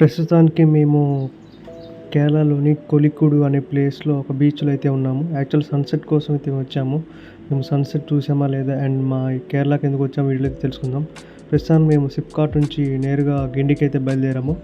ప్రస్తుతానికి మేము కేరళలోని కొలిక్కుడు అనే ప్లేస్‌లో ఒక బీచ్‌లో అయితే ఉన్నాము. యాక్చువల్ సన్‌సెట్ కోసం అయితే వచ్చాము. మేము సన్‌సెట్ చూసామా లేదా అండ్ మా కేరళకి ఎందుకు వచ్చామో వీడియోలో తెలుసుకుందాం. ప్రస్తుతానికి మేము సిప్కాట్ నుంచి నేరుగా గిండికి అయితే బయలుదేరాము.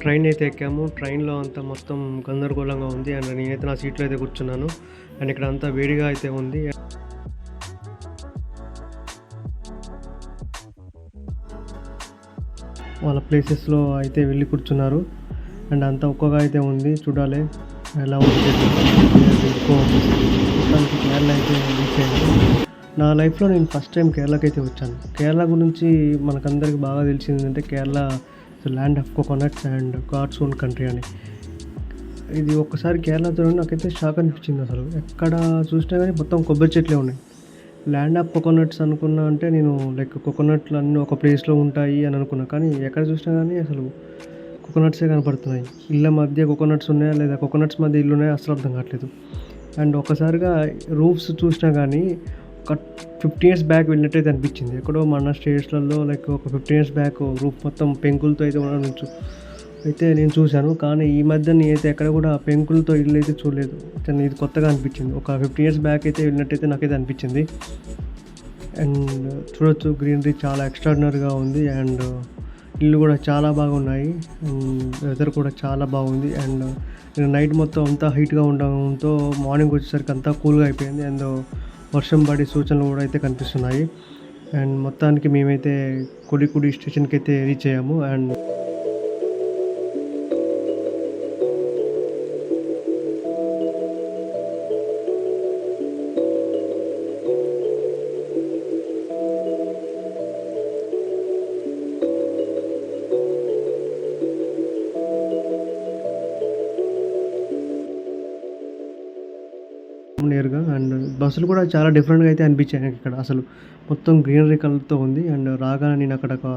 ట్రైన్ అయితే ఎక్కాము. ట్రైన్‌లో అంతా మొత్తం గందరగోళంగా ఉంది. అండ్ నేనైతే నా సీట్‌లో అయితే కూర్చున్నాను. అండ్ ఇక్కడ అంతా వేడిగా అయితే ఉంది. వాళ్ళ ప్లేసెస్‌లో అయితే వెళ్ళి కూర్చున్నారు. అండ్ అంతా ఒక్కగా అయితే ఉంది. చూడాలి ఎలా ఉంది. మొత్తానికి కేరళ అయితే రీచ్ అయ్యాను. నా లైఫ్‌లో నేను ఫస్ట్ టైం కేరళకి అయితే వచ్చాను. కేరళ గురించి మనకందరికి బాగా తెలిసింది ఏంటంటే Kerala land of coconuts and God's own country అని. ఇది ఒక్కసారి కేరళ చూడండి నాకైతే షాక్ అనిపించింది. అసలు ఎక్కడ చూసినా కానీ మొత్తం కొబ్బరి చెట్లే ఉన్నాయి. ల్యాండ్ ఆఫ్ కోకోనట్స్ అనుకున్నా అంటే నేను లైక్ కోకోనట్లు అన్నీ ఒక ప్లేస్లో ఉంటాయి అని అనుకున్నా. కానీ ఎక్కడ చూసినా కానీ అసలు కోకోనట్సే కనపడుతున్నాయి. ఇళ్ళ మధ్య కోకోనట్స్ ఉన్నాయా లేదా కోకోనట్స్ మధ్య ఇల్లు ఉన్నాయా అసలు అర్థం కావట్లేదు. అండ్ ఒక్కసారిగా రూఫ్స్ చూసినా కానీ ఒక 15 ఇయర్స్ బ్యాక్ వెళ్ళినట్టయితే అనిపించింది. ఎక్కడో మన స్టేట్స్లలో లైక్ ఒక 15 ఇయర్స్ బ్యాక్ రూఫ్ మొత్తం పెంకులతో అయితే ఉండడం అయితే నేను చూశాను. కానీ ఈ మధ్య నేనైతే ఎక్కడ కూడా పెంకులతో ఇల్లు అయితే చూడలేదు. కానీ ఇది కొత్తగా అనిపించింది. ఒక 15 ఇయర్స్ బ్యాక్ అయితే వెళ్ళినట్టయితే నాకైతే అనిపించింది. అండ్ చూడొచ్చు గ్రీనరీ చాలా ఎక్స్ట్రాడినరీగా ఉంది. అండ్ ఇల్లు కూడా చాలా బాగున్నాయి. వెదర్ కూడా చాలా బాగుంది. అండ్ నైట్ మొత్తం అంతా హీట్గా ఉండడంతో మార్నింగ్ వచ్చేసరికి అంతా కూల్గా అయిపోయింది. అండ్ వర్షం పడే సూచనలు కూడా అయితే కనిపిస్తున్నాయి. అండ్ మొత్తానికి మేమైతే కొలిక్కుడి స్టేషన్కి అయితే రీచ్ అయ్యాము. అండ్ నేరుగా అండ్ బస్సులు కూడా చాలా డిఫరెంట్గా అయితే అనిపించాయి నాకు ఇక్కడ. అసలు మొత్తం గ్రీనరీ కలర్తో ఉంది. అండ్ రాగానే నేను అక్కడ ఒక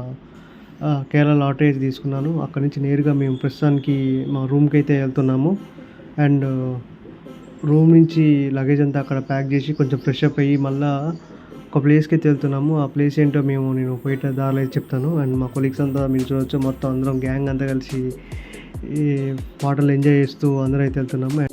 కేరళ లాటరీ అయితే తీసుకున్నాను. అక్కడి నుంచి నేరుగా మేము ప్రస్తుతానికి మా రూమ్కి అయితే వెళ్తున్నాము. అండ్ రూమ్ నుంచి లగేజ్ అంతా అక్కడ ప్యాక్ చేసి కొంచెం ఫ్రెష్ అప్ అయ్యి మళ్ళీ ఒక ప్లేస్కి అయితే వెళ్తున్నాము. ఆ ప్లేస్ ఏంటో నేను పోయేట దారిలో అయితే చెప్తాను. అండ్ మా కొలీగ్స్ అంతా మీరు చూడవచ్చు మొత్తం అందరం గ్యాంగ్ అంతా కలిసి ఈ వాటర్లో ఎంజాయ్ చేస్తూ అందరూ అయితే వెళ్తున్నాము.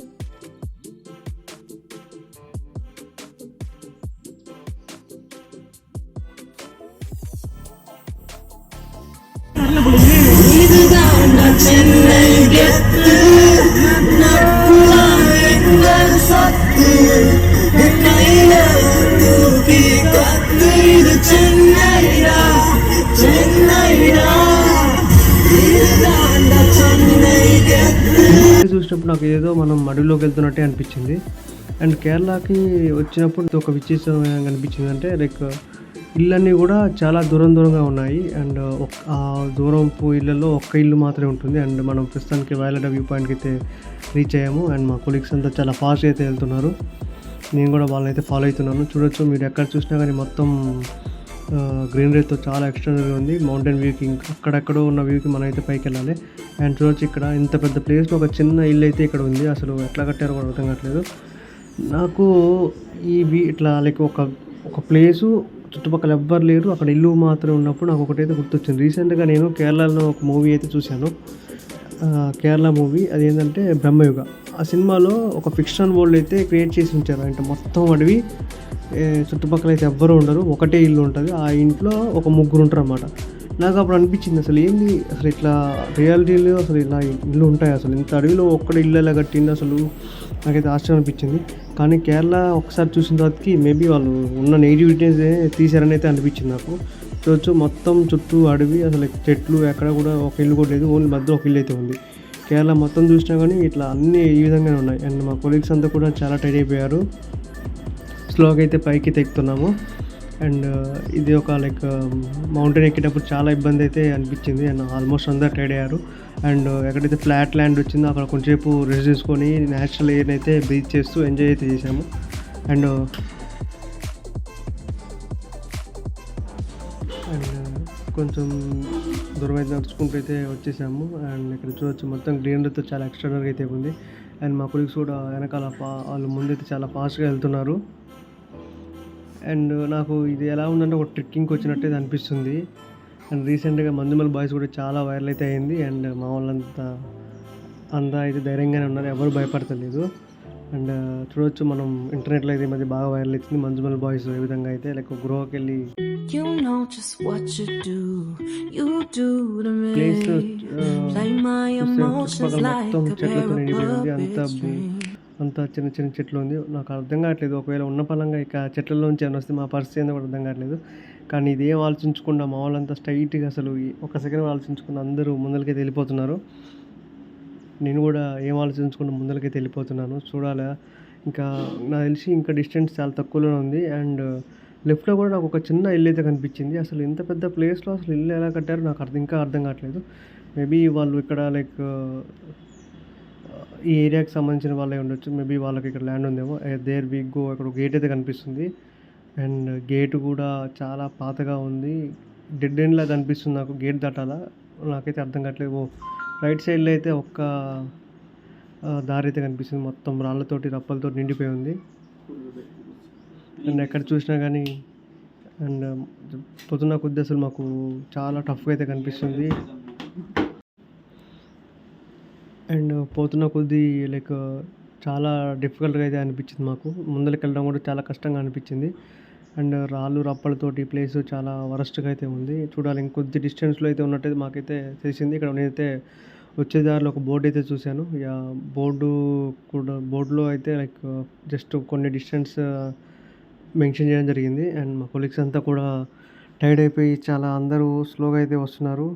చూసినప్పుడు నాకు ఏదో మనం అడవిలోకి వెళ్తున్నట్టే అనిపించింది. అండ్ కేరళకి వచ్చినప్పుడు ఒక విచిత్రం అనిపించింది అంటే లైక్ ఇళ్ళన్నీ కూడా చాలా దూరంగా ఉన్నాయి. అండ్ ఆ దూరంపు ఇళ్ళల్లో ఒక్క ఇల్లు మాత్రమే ఉంటుంది. అండ్ మనం ప్రస్తుతానికి వైలెట్ వ్యూ పాయింట్కి అయితే రీచ్ అయ్యాము. అండ్ మా కొలీగ్స్ అంతా చాలా ఫాస్ట్ అయితే వెళ్తున్నారు. నేను కూడా వాళ్ళని అయితే ఫాలో అవుతున్నాను. చూడొచ్చు మీరు ఎక్కడ చూసినా కానీ మొత్తం గ్రీనరీతో చాలా ఎక్స్ట్రానరీగా ఉంది. మౌంటైన్ వ్యూకి అక్కడెక్కడో ఉన్న వ్యూకి మనం అయితే పైకి వెళ్ళాలి. అండ్ చూడొచ్చు ఇక్కడ ఇంత పెద్ద ప్లేస్లో ఒక చిన్న ఇల్లు అయితే ఇక్కడ ఉంది. అసలు ఎట్లా కట్టారో కూడా అర్థం కావట్లేదు నాకు. ఇట్లా లైక్ ఒక ప్లేసు చుట్టుపక్కల ఎవ్వరు లేరు, అక్కడ ఇల్లు మాత్రమే ఉన్నప్పుడు నాకు ఒకటైతే గుర్తొచ్చింది. రీసెంట్గా నేను కేరళలో ఒక మూవీ అయితే చూశాను. కేరళ మూవీ అది ఏంటంటే బ్రహ్మయుగ. ఆ సినిమాలో ఒక ఫిక్షన్ వరల్డ్ అయితే క్రియేట్ చేసి ఉంచారు. అంటే మొత్తం అడవి, చుట్టుపక్కల అయితే ఎవ్వరూ ఉండరు, ఒకటే ఇల్లు ఉంటుంది. ఆ ఇంట్లో ఒక ముగ్గురు ఉంటారు అన్నమాట. నాకు అప్పుడు అనిపించింది అసలు ఏంది అసలు ఇట్లా రియాలిటీలో అసలు ఇలా ఇల్లు ఉంటాయి, అసలు ఇంత అడవిలో ఒక్కడ ఇల్లు ఎలా కట్టింది అసలు నాకైతే ఆశ్చర్యం అనిపించింది. కానీ కేరళ ఒకసారి చూసిన తర్వాతకి మేబీ వాళ్ళు ఉన్న నెగిటివిటీస్ తీసారని అయితే అనిపించింది నాకు. చూడొచ్చు మొత్తం చుట్టూ అడవి, అసలు చెట్లు ఎక్కడ కూడా ఒక ఇల్లు కూడా లేదు, ఓన్లీ మధ్యలో ఒక ఇల్లు అయితే ఉంది. కేరళ మొత్తం చూసినా కానీ ఇట్లా అన్నీ ఈ విధంగానే ఉన్నాయి. అండ్ మా కొలీగ్స్ అంతా కూడా చాలా టైడ్ అయిపోయారు. స్లోగా అయితే పైకి తెక్కుతున్నాము. అండ్ ఇది ఒక లైక్ మౌంటైన్ ఎక్కేటప్పుడు చాలా ఇబ్బంది అయితే అనిపించింది. అండ్ ఆల్మోస్ట్ అందరు టైర్డ్ అయ్యారు. అండ్ ఎక్కడైతే ఫ్లాట్ ల్యాండ్ వచ్చిందో అక్కడ కొంచెంసేపు రెస్ట్ తీసుకొని న్యాచురల్ ఎయిర్ని అయితే బ్రీత్ చేస్తూ ఎంజాయ్ అయితే చేసాము. అండ్ అండ్ కొంచెం దూరం అయితే నడుచుకుంటూ అయితే వచ్చేసాము. అండ్ ఇక్కడ చూడొచ్చు మొత్తం గ్రీనరీతో చాలా ఎక్స్ట్రానర్గా అయితే ఉంది. అండ్ మా కొలీగ్స్ కూడా వెనకాల వాళ్ళు ముందైతే చాలా ఫాస్ట్గా వెళ్తున్నారు. అండ్ నాకు ఇది ఎలా ఉందంటే ఒక ట్రెక్కింగ్కి వచ్చినట్టు అనిపిస్తుంది. అండ్ రీసెంట్గా మంజుమల్ బాయ్స్ కూడా చాలా వైరల్ అయితే అయింది. అండ్ మా వాళ్ళంతా అయితే ధైర్యంగానే ఉన్నారు, ఎవరు భయపడతలేదు. అండ్ చూడొచ్చు మనం ఇంటర్నెట్లో అయితే ఈ మధ్య బాగా వైరల్ అవుతుంది మంజుమల్ బాయ్స్ ఏ విధంగా అయితే లైక్ గృహకి వెళ్ళి ప్లేస్ చుట్టుపక్కల మొత్తం చెట్లతో నిండిపోయింది. అంత చిన్న చిన్న చెట్లు ఉంది. నాకు అర్థం కావట్లేదు, ఒకవేళ ఉన్న పలంగా ఇక చెట్లలోంచి ఏమైనా వస్తే మా పరిస్థితి ఏందో కూడా అర్థం కావట్లేదు. కానీ ఇదేం ఆలోచించకుండా మా వాళ్ళంతా స్ట్రైట్గా అసలు ఒక సెకండ్ ఆలోచించకుండా అందరూ ముందరికైతే వెళ్ళిపోతున్నారు. నేను కూడా ఏం ఆలోచించకుండా ముందరికైతే వెళ్ళిపోతున్నాను. చూడాలా ఇంకా నాకు తెలిసి ఇంకా డిస్టెన్స్ చాలా తక్కువలోనే ఉంది. అండ్ లెఫ్ట్లో కూడా నాకు ఒక చిన్న ఇల్లు అయితే కనిపించింది. అసలు ఇంత పెద్ద ప్లేస్లో అసలు ఇల్లు ఎలా కట్టారో నాకు ఇంకా అర్థం కావట్లేదు. మేబీ వాళ్ళు ఇక్కడ లైక్ ఈ ఏరియాకి సంబంధించిన వాళ్ళే ఉండొచ్చు. మేబీ వాళ్ళకి ఇక్కడ ల్యాండ్ ఉందేమో. దేర్ వి గో అక్కడ గేట్ అయితే కనిపిస్తుంది. అండ్ గేట్ కూడా చాలా పాతగా ఉంది, డెడ్ ఎండ్లా కనిపిస్తుంది నాకు. గేట్ దాటాలా నాకైతే అర్థం కావట్లేదు. రైట్ సైడ్లో అయితే ఒక్క దారి అయితే కనిపిస్తుంది, మొత్తం రాళ్ళతోటి రప్పలతో నిండిపోయి ఉంది. అండ్ ఎక్కడ చూసినా కానీ అండ్ పొద్దున్న కొద్ది అసలు మాకు చాలా టఫ్గా అయితే కనిపిస్తుంది. అండ్ పోతున్న కొద్దీ లైక్ చాలా డిఫికల్ట్గా అయితే అనిపించింది మాకు. ముందరికి వెళ్ళడం కూడా చాలా కష్టంగా అనిపించింది. అండ్ రాళ్ళు రప్పలతోటి ప్లేస్ చాలా వరస్ట్గా అయితే ఉంది. చూడాలి ఇంకొద్ది డిస్టెన్స్లో అయితే ఉన్నట్టయితే మాకైతే తెలిసింది. ఇక్కడ నేనైతే వచ్చే దారిలో ఒక బోర్డు అయితే చూశాను. ఇక బోర్డులో అయితే లైక్ జస్ట్ కొన్ని డిస్టెన్స్ మెన్షన్ చేయడం జరిగింది. అండ్ మా కొలీగ్స్ అంతా కూడా టైర్డ్ అయిపోయి చాలా అందరూ స్లోగా అయితే వస్తున్నారు.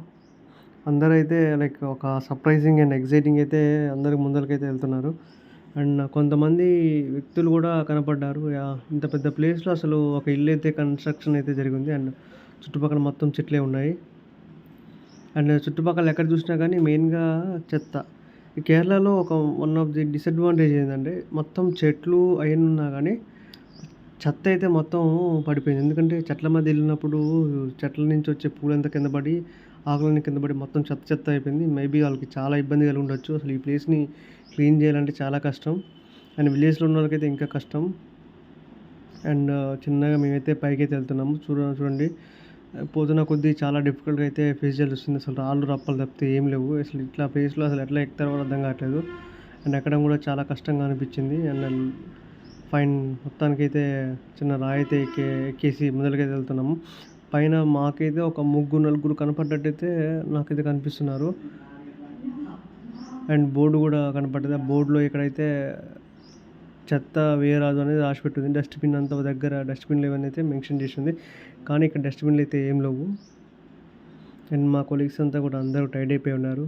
అందరూ అయితే లైక్ ఒక సర్ప్రైజింగ్ అండ్ ఎగ్జైటింగ్ అయితే అందరికి ముందరికైతే వెళ్తున్నారు. అండ్ కొంతమంది వ్యక్తులు కూడా కనపడ్డారు. ఇంత పెద్ద ప్లేస్లో అసలు ఒక ఇల్లు అయితే కన్స్ట్రక్షన్ అయితే జరిగింది. అండ్ చుట్టుపక్కల మొత్తం చెట్లే ఉన్నాయి. అండ్ చుట్టుపక్కల ఎక్కడ చూసినా కానీ మెయిన్గా చెత్త. ఈ కేరళలో వన్ ఆఫ్ ది డిసడ్వాంటేజ్ ఏంటంటే మొత్తం చెట్లు అయిన ఉన్నా కానీ చెత్త అయితే మొత్తం పడిపోయింది. ఎందుకంటే చెట్ల మధ్య వెళ్ళినప్పుడు చెట్ల నుంచి వచ్చే పూలంతా కింద పడి ఆకులన్నీ కింద పడి మొత్తం చెత్త అయిపోయింది. మేబీ వాళ్ళకి చాలా ఇబ్బంది కలిగి ఉండొచ్చు. అసలు ఈ ప్లేస్ని క్లీన్ చేయాలంటే చాలా కష్టం. అండ్ విలేజ్లో ఉన్న వాళ్ళకైతే ఇంకా కష్టం. అండ్ చిన్నగా మేమైతే పైకి అయితే వెళ్తున్నాము. చూడండి పోతున్న కొద్దీ చాలా డిఫికల్ట్గా అయితే ఫేస్ చేయాల్సి వస్తుంది. అసలు రాళ్ళు రప్పలు తప్పితే ఏం లేవు. అసలు ఇట్లా ప్లేస్లో అసలు ఎట్లా ఎక్కుతారో కూడా అర్థం కావట్లేదు. అండ్ ఎక్కడం కూడా చాలా కష్టంగా అనిపించింది. అండ్ ఫైన్ మొత్తానికైతే చిన్న రాయి అయితే ఎక్కేసి ముందరికైతే వెళ్తున్నాము. పైన మాకైతే ఒక నలుగురు కనపడ్డట్టయితే నాకైతే కనిపిస్తున్నారు. అండ్ బోర్డు కూడా కనపడ్డది. ఆ బోర్డులో ఇక్కడైతే చెత్త వేయరాదు అనేది రాసి పెట్టింది. డస్ట్బిన్ అంత దగ్గర డస్ట్బిన్లు ఇవన్నీ అయితే మెన్షన్ చేసింది. కానీ ఇక్కడ డస్ట్బిన్లు అయితే ఏం లేవు. అండ్ మా కొలీగ్స్ అంతా కూడా అందరూ టైర్డ్ అయిపోయి ఉన్నారు.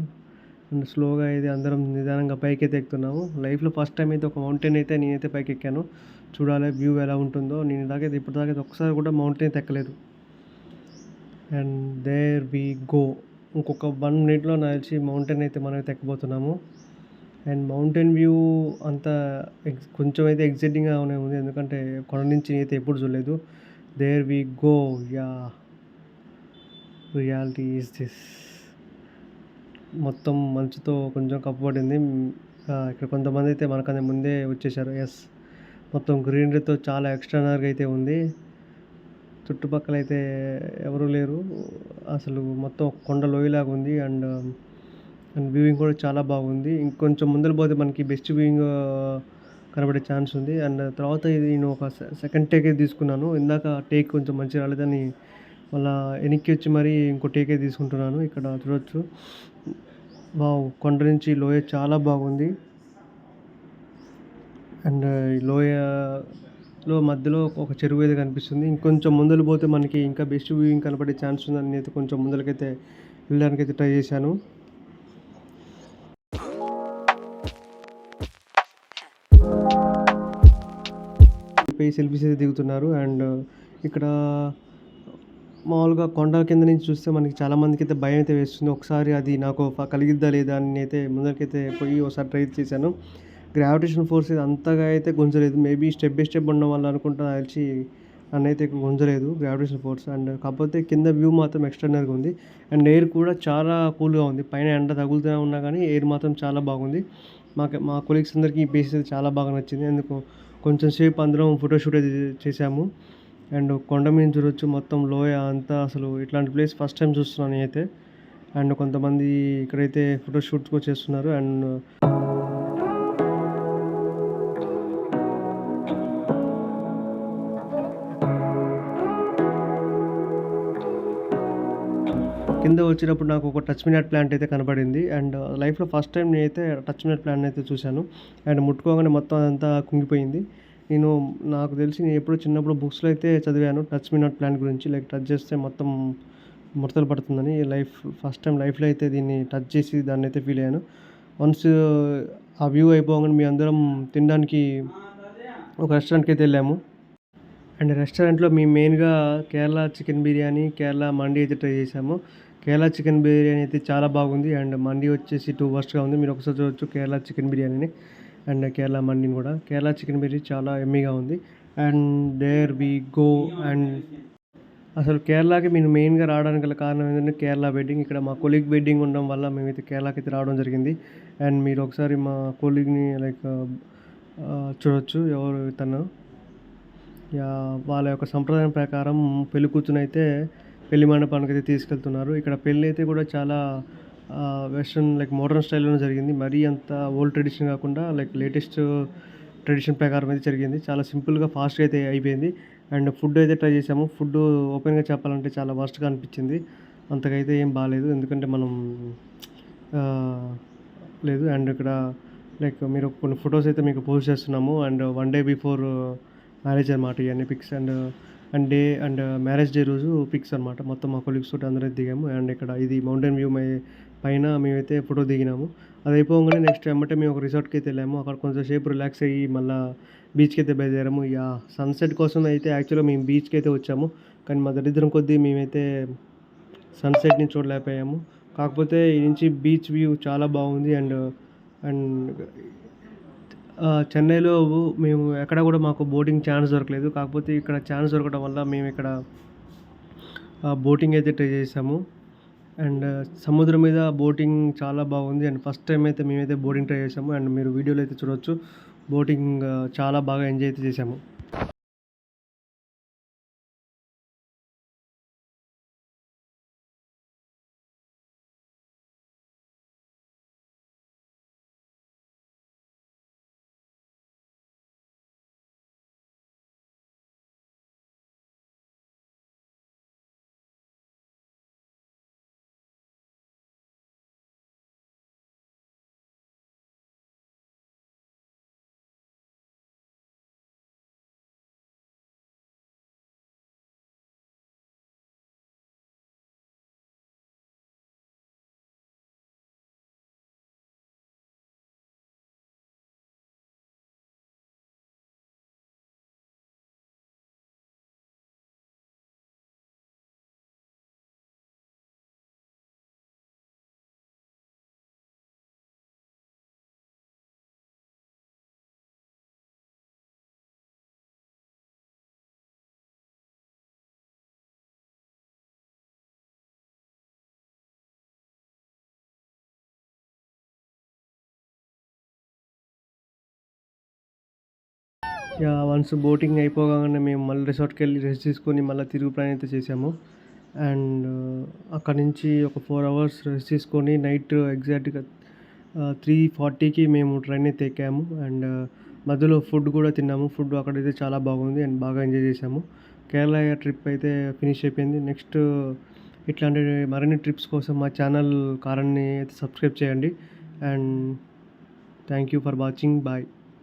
అండ్ స్లోగా అయితే అందరం నిదానంగా పైకి అయితే ఎక్కుతున్నాము. లైఫ్లో ఫస్ట్ టైం అయితే ఒక మౌంటైన్ అయితే నేనైతే పైకి ఎక్కాను. చూడాలి వ్యూ ఎలా ఉంటుందో. నేను ఇప్పటిదాకా ఒక్కసారి కూడా మౌంటైన్ అయితే ఎక్కలేదు. And there we go. ఇంకొక 1 మినిట్లో నాకు తెలిసి మౌంటైన్ అయితే మనం అయితే ఎక్కబోతున్నాము. అండ్ మౌంటైన్ వ్యూ అంతా కొంచెం అయితే ఎగ్జైటింగ్గానే ఉంది. ఎందుకంటే కొండ నుంచి అయితే ఎప్పుడు చూడలేదు. There we go. Yeah reality is this. మొత్తం మంచుతో కొంచెం కప్పబడింది. ఇక్కడ కొంతమంది అయితే మనకన్నా ముందే వచ్చేసారు. ఎస్, మొత్తం గ్రీనరీతో చాలా ఎక్స్ట్రానర్గా అయితే ఉంది. చుట్టుపక్కల అయితే ఎవరు లేరు. అసలు మొత్తం కొండ లోయలాగా ఉంది. అండ్ వ్యూయింగ్ కూడా చాలా బాగుంది. ఇంకొంచెం ముందర పోతే మనకి బెస్ట్ వ్యూయింగ్ కనబడే ఛాన్స్ ఉంది. అండ్ తర్వాత ఇది నేను ఒక సెకండ్ టేక్ అయితే తీసుకున్నాను. ఇందాక టేక్ కొంచెం మంచిగా రాలేదని మళ్ళీ వెనక్కి వచ్చి మరీ ఇంకో టేక్ అయితే తీసుకుంటున్నాను. ఇక్కడ చూడొచ్చు, వావ్, కొండ నుంచి లోయ చాలా బాగుంది. అండ్ ఈ లోయలో మధ్యలో ఒక చెరువు అయితే కనిపిస్తుంది. ఇంకొంచెం ముందర పోతే మనకి ఇంకా బెస్ట్ వ్యూయింగ్ కనపడే ఛాన్స్ ఉందని నేనైతే కొంచెం ముందరకైతే వెళ్ళడానికి అయితే ట్రై చేశాను. సెల్ఫీస్ అయితే దిగుతున్నారు. అండ్ ఇక్కడ మామూలుగా కొండల కింద నుంచి చూస్తే మనకి చాలామందికైతే భయం అయితే వేస్తుంది. ఒకసారి అది నాకు కలిగిద్దా లేదా అని అయితే ముందరికైతే పోయి ఒకసారి ట్రై చేశాను. గ్రావిటేషన్ ఫోర్స్ ఇది అంతగా అయితే గుంజలేదు. మేబీ స్టెప్ బై స్టెప్ ఉండడం వల్ల అనుకుంటా నాకు తెలిసి నన్నైతే గుంజలేదు గ్రావిటేషన్ ఫోర్స్. అండ్ కాకపోతే కింద వ్యూ మాత్రం ఎక్స్ట్రాడినరీగా ఉంది. అండ్ ఎయిర్ కూడా చాలా కూల్‌గా ఉంది. పైన ఎండ తగులుతూనే ఉన్నా కానీ ఎయిర్ మాత్రం చాలా బాగుంది. మా కొలీగ్స్ అందరికీ ఈ ప్లేస్ అయితే చాలా బాగా నచ్చింది. అందుకు కొంచెం సేపు అందరం ఫోటోషూట్ అయితే చేశాము. అండ్ కొండ మీద నుంచి చూడొచ్చు మొత్తం లోయ అంతా. అసలు ఇట్లాంటి ప్లేస్ ఫస్ట్ టైం చూస్తున్నాను నేనైతే. అండ్ కొంతమంది ఇక్కడైతే ఫోటోషూట్స్ కూడా చేస్తున్నారు. అండ్ కింద వచ్చేటప్పుడు నాకు ఒక టచ్ మీ నాట్ ప్లాంట్ అయితే కనపడింది. అండ్ లైఫ్‌లో ఫస్ట్ టైం నేనైతే టచ్ మీ నాట్ ప్లాంట్‌ని అయితే చూశాను. అండ్ ముట్టుకోగానే మొత్తం అదంతా కుంగిపోయింది. నాకు తెలిసి నేను ఎప్పుడో చిన్నప్పుడు బుక్స్‌లో అయితే చదివాను టచ్ మీ నాట్ ప్లాంట్ గురించి. లైక్ టచ్ చేస్తే మొత్తం ముడతలు పడుతుందని. ఫస్ట్ టైం లైఫ్‌లో అయితే దీన్ని టచ్ చేసి దాన్నైతే ఫీల్ అయ్యాను. వన్స్ ఆ వ్యూ అయిపోగానే మేమందరం తినడానికి ఒక రెస్టారెంట్‌కి అయితే వెళ్ళాము. అండ్ రెస్టారెంట్‌లో మేము మెయిన్‌గా కేరళ చికెన్ బిర్యానీ, కేరళ మండి అయితే ట్రై చేసాము. కేరళ చికెన్ బిర్యానీ అయితే చాలా బాగుంది. అండ్ మండి వచ్చేసి 2 వర్స్ట్‌గా ఉంది. మీరు ఒకసారి చూడొచ్చు కేరళ చికెన్ బిర్యానీని అండ్ కేరళ మండిని కూడా. కేరళ చికెన్ బిర్యానీ చాలా యమ్మీగా ఉంది. And there we go. And అసలు కేరళకి మేము మెయిన్‌గా రావడానికి గల కారణం ఏంటంటే కేరళ వెడ్డింగ్. ఇక్కడ మా కొలీగ్ వెడ్డింగ్ ఉండడం వల్ల మేమైతే కేరళకైతే రావడం జరిగింది. అండ్ మీరు ఒకసారి మా కొలీగ్‌ని చూడొచ్చు. ఎవరు తను. వాళ్ళ యొక్క సంప్రదాయం ప్రకారం పెళ్ళికూతురునైతే పెళ్లి మండపానికైతే తీసుకెళ్తున్నారు. ఇక్కడ పెళ్ళైతే కూడా చాలా వెస్టర్న్ మోడర్న్ స్టైల్‌లోనే జరిగింది. మరీ అంత ఓల్డ్ ట్రెడిషన్ కాకుండా లేటెస్ట్ ట్రెడిషన్ ప్రకారం అయితే జరిగింది. చాలా సింపుల్‌గా ఫాస్ట్‌గా అయితే అయిపోయింది. అండ్ ఫుడ్ అయితే ట్రై చేసాము. ఫుడ్ ఓపెన్‌గా చెప్పాలంటే చాలా వరస్ట్‌గా అనిపించింది. అంతగా అయితే ఏం బాలేదు. ఎందుకంటే మనం లేదు. అండ్ ఇక్కడ మీరు కొన్ని ఫోటోస్ అయితే మీకు పోస్ట్ చేస్తున్నాము. అండ్ 1 డే బిఫోర్ మ్యారేజ్ అనమాట ఇవన్నీ పిక్స్. అండ్ మ్యారేజ్ డే రోజు పిక్స్ అనమాట. మొత్తం మా కొలీగ్స్ తోటి అందరం దిగాము. అండ్ ఇక్కడ ఇది మౌంటైన్ వ్యూ పైన మేమైతే ఫోటో దిగినాము. అది అయిపోగానే నెక్స్ట్ ఎమ్మటే మేము ఒక రిసార్ట్‌కి అయితే వెళ్ళాము. అక్కడ కొంచెం సేపు రిలాక్స్ అయ్యి మళ్ళీ బీచ్‌కి అయితే బయలుదేరాము. సన్సెట్ కోసం అయితే యాక్చువల్‌గా మేము బీచ్‌కి అయితే వచ్చాము. కానీ మా దరిద్రం కొద్దీ మేమైతే సన్సెట్‌ని చూడలేకపోయాము. కాకపోతే ఈ నుంచి బీచ్ వ్యూ చాలా బాగుంది. అండ్ చెన్నైలో మేము ఎక్కడ కూడా మాకు బోటింగ్ ఛాన్స్ దొరకలేదు. కాకపోతే ఇక్కడ ఛాన్స్ దొరకడం వల్ల మేము ఇక్కడ బోటింగ్ అయితే ట్రై చేసాము. అండ్ సముద్రం మీద బోటింగ్ చాలా బాగుంది. అండ్ ఫస్ట్ టైం అయితే మేమైతే బోటింగ్ ట్రై చేసాము. అండ్ మీరు వీడియోలో అయితే చూడొచ్చు. బోటింగ్ చాలా బాగా ఎంజాయ్ అయితే చేసాము. వన్స్ బోటింగ్ అయిపోగానే మేము మళ్ళీ రిసార్ట్‌కి వెళ్ళి రెస్ట్ తీసుకొని మళ్ళీ తిరుగు ప్రయాణం అయితే చేసాము. అండ్ అక్కడి నుంచి ఒక 4 అవర్స్ రెస్ట్ తీసుకొని నైట్ ఎగ్జాక్ట్‌గా 3:40కి మేము ట్రైన్ అయితే ఎక్కాము. అండ్ మధ్యలో ఫుడ్ కూడా తిన్నాము. ఫుడ్ అక్కడైతే చాలా బాగుంది. అండ్ బాగా ఎంజాయ్ చేసాము. కేరళ ట్రిప్ అయితే ఫినిష్ అయిపోయింది. నెక్స్ట్ ఇట్లాంటి మరిన్ని ట్రిప్స్ కోసం మా ఛానల్ కారణ్‌ని అయితే సబ్స్క్రైబ్ చేయండి. And thank you for watching. Bye.